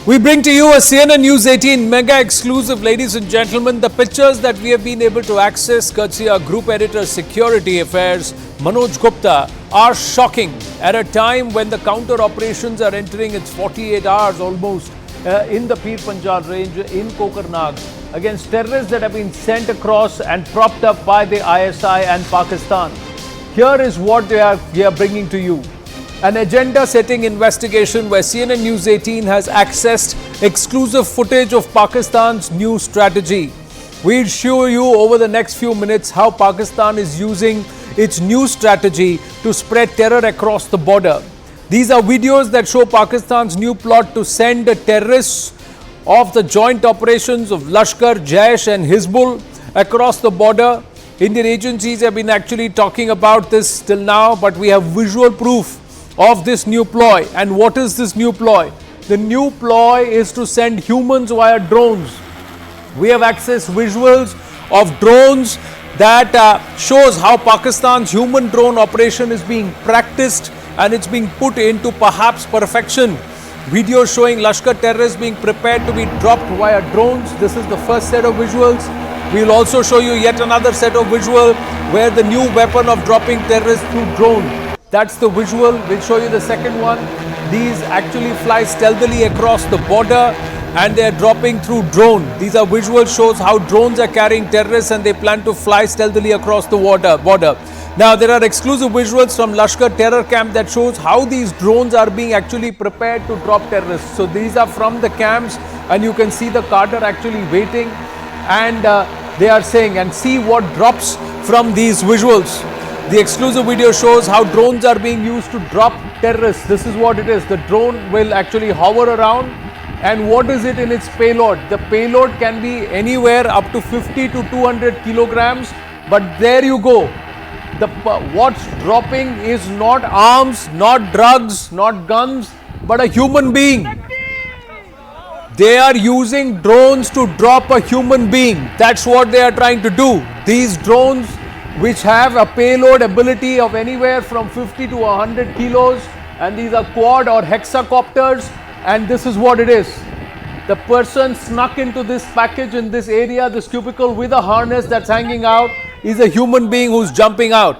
We bring to you a CNN News 18 mega exclusive, ladies and gentlemen. The pictures that we have been able to access, courtesy our Group Editor Security Affairs, Manoj Gupta, are shocking at a time when the counter operations are entering its 48 hours almost in the Pir Panjal range in Kokernag against terrorists that have been sent across and propped up by the ISI and Pakistan. Here is what we are bringing to you. An agenda-setting investigation where CNN News 18 has accessed exclusive footage of Pakistan's new strategy. We'll show you over the next few minutes how Pakistan is using its new strategy to spread terror across the border. These are videos that show Pakistan's new plot to send the terrorists of the joint operations of Lashkar, Jaish and Hizbul across the border. Indian agencies have been actually talking about this till now, but we have visual proof of this new ploy. And what is this new ploy? The new ploy is to send humans via drones. We have accessed visuals of drones that shows how Pakistan's human drone operation is being practiced and it's being put into perhaps perfection. Videos showing Lashkar terrorists being prepared to be dropped via drones. This is the first set of visuals. We will also show you yet another set of visual where the new weapon of dropping terrorists through drone. That's the visual. We'll show you the second one. These actually fly stealthily across the border and they are dropping through drone. These are visual shows how drones are carrying terrorists and they plan to fly stealthily across the border. Now there are exclusive visuals from Lashkar terror camp that shows how these drones are being actually prepared to drop terrorists. So these are from the camps and you can see the cadre actually waiting and they are saying, and see what drops from these visuals. The exclusive video shows how drones are being used to drop terrorists. This is what it is. The drone will actually hover around. And what is it in its payload? The payload can be anywhere up to 50 to 200 kilograms. But there you go. What's dropping is not arms, not drugs, not guns, but a human being. They are using drones to drop a human being. That's what they are trying to do. These drones, which have a payload ability of anywhere from 50 to 100 kilos, and these are quad or hexacopters, and this is what it is. The person snuck into this package in this area, this cubicle with a harness that's hanging out, is a human being who's jumping out.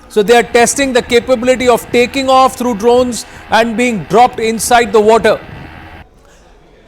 So they are testing the capability of taking off through drones and being dropped inside the water.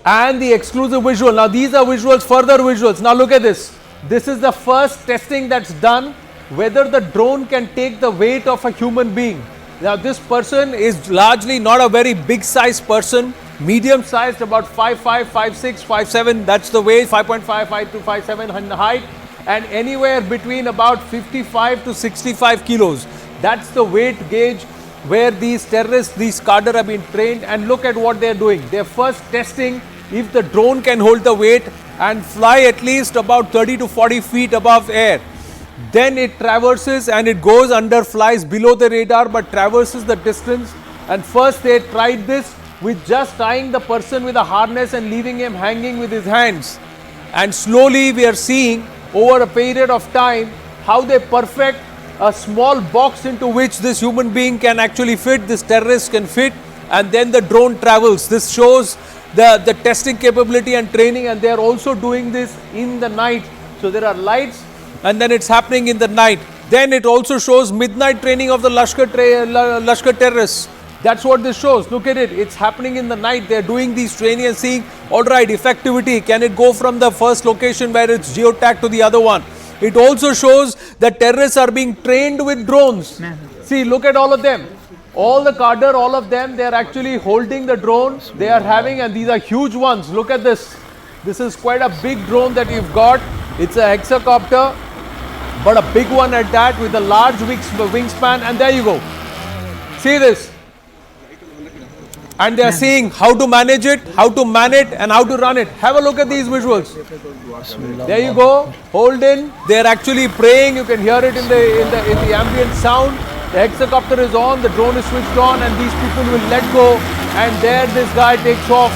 And the exclusive visual. Now these are visuals, further visuals. Now look at this. This is the first testing that's done, whether the drone can take the weight of a human being. Now this person is largely not a very big sized person, medium sized, about 5'5", 5'6", 5'7", that's the weight, 5.55 to 5'7" in height, and anywhere between about 55 to 65 kilos. That's the weight gauge where these terrorists, these cadre have been trained, and look at what they're doing. They're first testing if the drone can hold the weight and fly at least about 30 to 40 feet above air. Then it traverses and it goes under, flies below the radar but traverses the distance. And first they tried this with just tying the person with a harness and leaving him hanging with his hands. And slowly we are seeing over a period of time how they perfect a small box into which this human being can actually fit, this terrorist can fit, and then the drone travels. This shows the testing capability and training, and they are also doing this in the night. So there are lights and then it's happening in the night. Then it also shows midnight training of the Lashkar terrorists. That's what this shows. Look at it. It's happening in the night. They're doing these training and seeing, all right, effectivity. Can it go from the first location where it's geotagged to the other one? It also shows that terrorists are being trained with drones. See, look at all of them. All the cadre, all of them, they are actually holding the drone. They are having, and these are huge ones. Look at this. This is quite a big drone that you've got. It's a hexacopter, but a big one at that with a large wingspan, and there you go. See this. And they are seeing how to manage it, how to man it, and how to run it. Have a look at these visuals. There you go. Hold in. They are actually praying. You can hear it in the ambient sound. The hexacopter is on. The drone is switched on, and these people will let go. And there, this guy takes off.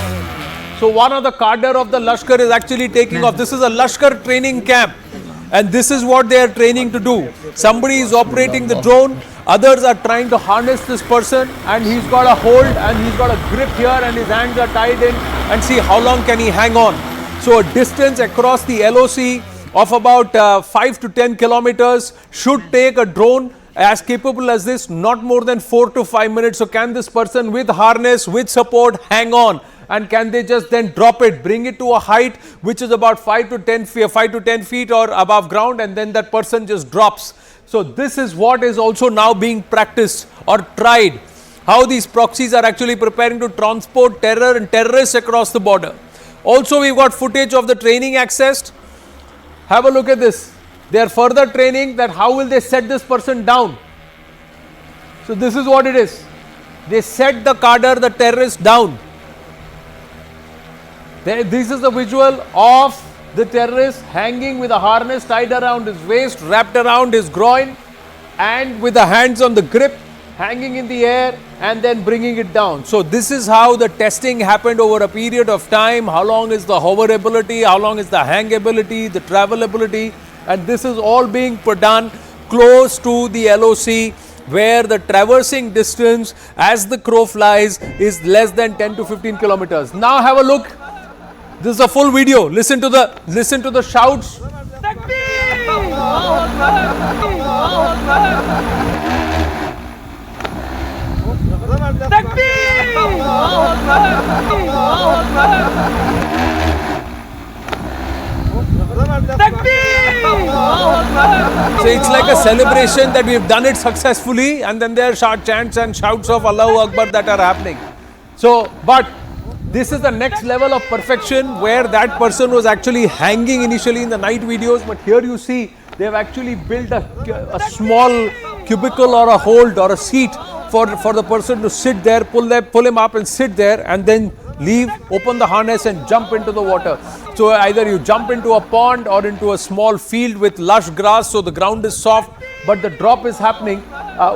So one of the cadre of the Lashkar is actually taking off. This is a Lashkar training camp. And this is what they are training to do. Somebody is operating the drone Others are trying to harness this person, and he's got a hold and he's got a grip here, and his hands are tied in, and see how long can he hang on. So a distance across the LOC of about 5 to 10 kilometers should take a drone as capable as this not more than 4 to 5 minutes. So can this person with harness, with support, hang on? And can they just then drop it, bring it to a height which is about 5 to 10 feet or above ground, and then that person just drops. So this is what is also now being practiced or tried, how these proxies are actually preparing to transport terror and terrorists across the border. Also, we've got footage of the training accessed. Have a look at this. They are further training that how will they set this person down. So this is what it is. They set the cadre, the terrorist, down. This is the visual of the terrorist hanging with a harness tied around his waist, wrapped around his groin, and with the hands on the grip, hanging in the air and then bringing it down. So this is how the testing happened over a period of time. How long is the hoverability, how long is the hangability, the travelability, and this is all being done close to the LOC, where the traversing distance as the crow flies is less than 10 to 15 kilometers. Now have a look. This is a full video. Listen to the shouts. So it's like a celebration that we have done it successfully, and then there are short chants and shouts of Allahu Akbar that are happening. So, but this is the next level of perfection, where that person was actually hanging initially in the night videos, but here you see they have actually built a small cubicle or a hold or a seat for the person to sit there, pull him up and sit there, and then leave, open the harness and jump into the water. So either you jump into a pond or into a small field with lush grass, so the ground is soft, but the drop is happening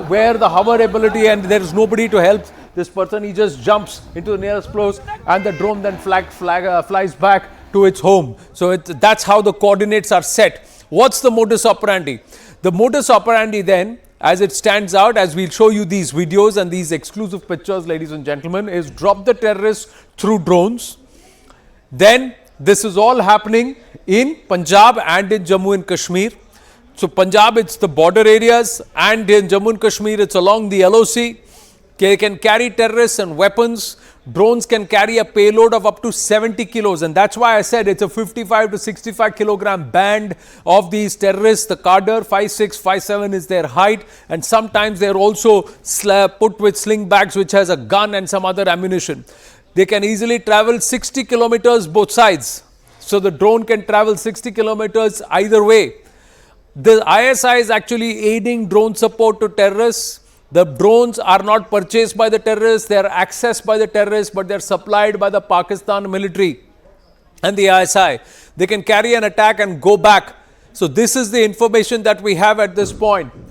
where the hoverability, and there is nobody to help this person. He just jumps into the nearest place, and the drone then flies back to its home. So that's how the coordinates are set. What's the modus operandi? The modus operandi then, as it stands out, as we'll show you these videos and these exclusive pictures, ladies and gentlemen, is drop the terrorists through drones. Then this is all happening in Punjab and in Jammu and Kashmir. So Punjab, it's the border areas, and in Jammu and Kashmir, it's along the LOC. They can carry terrorists and weapons. Drones can carry a payload of up to 70 kilos, and that's why I said it's a 55 to 65 kilogram band of these terrorists. The cadre 5'6", 5'7" is their height, and sometimes they're also put with sling bags which has a gun and some other ammunition. They can easily travel 60 kilometers both sides. So the drone can travel 60 kilometers either way. The ISI is actually aiding drone support to terrorists. The drones are not purchased by the terrorists, they are accessed by the terrorists, but they are supplied by the Pakistan military and the ISI. They can carry an attack and go back. So this is the information that we have at this point.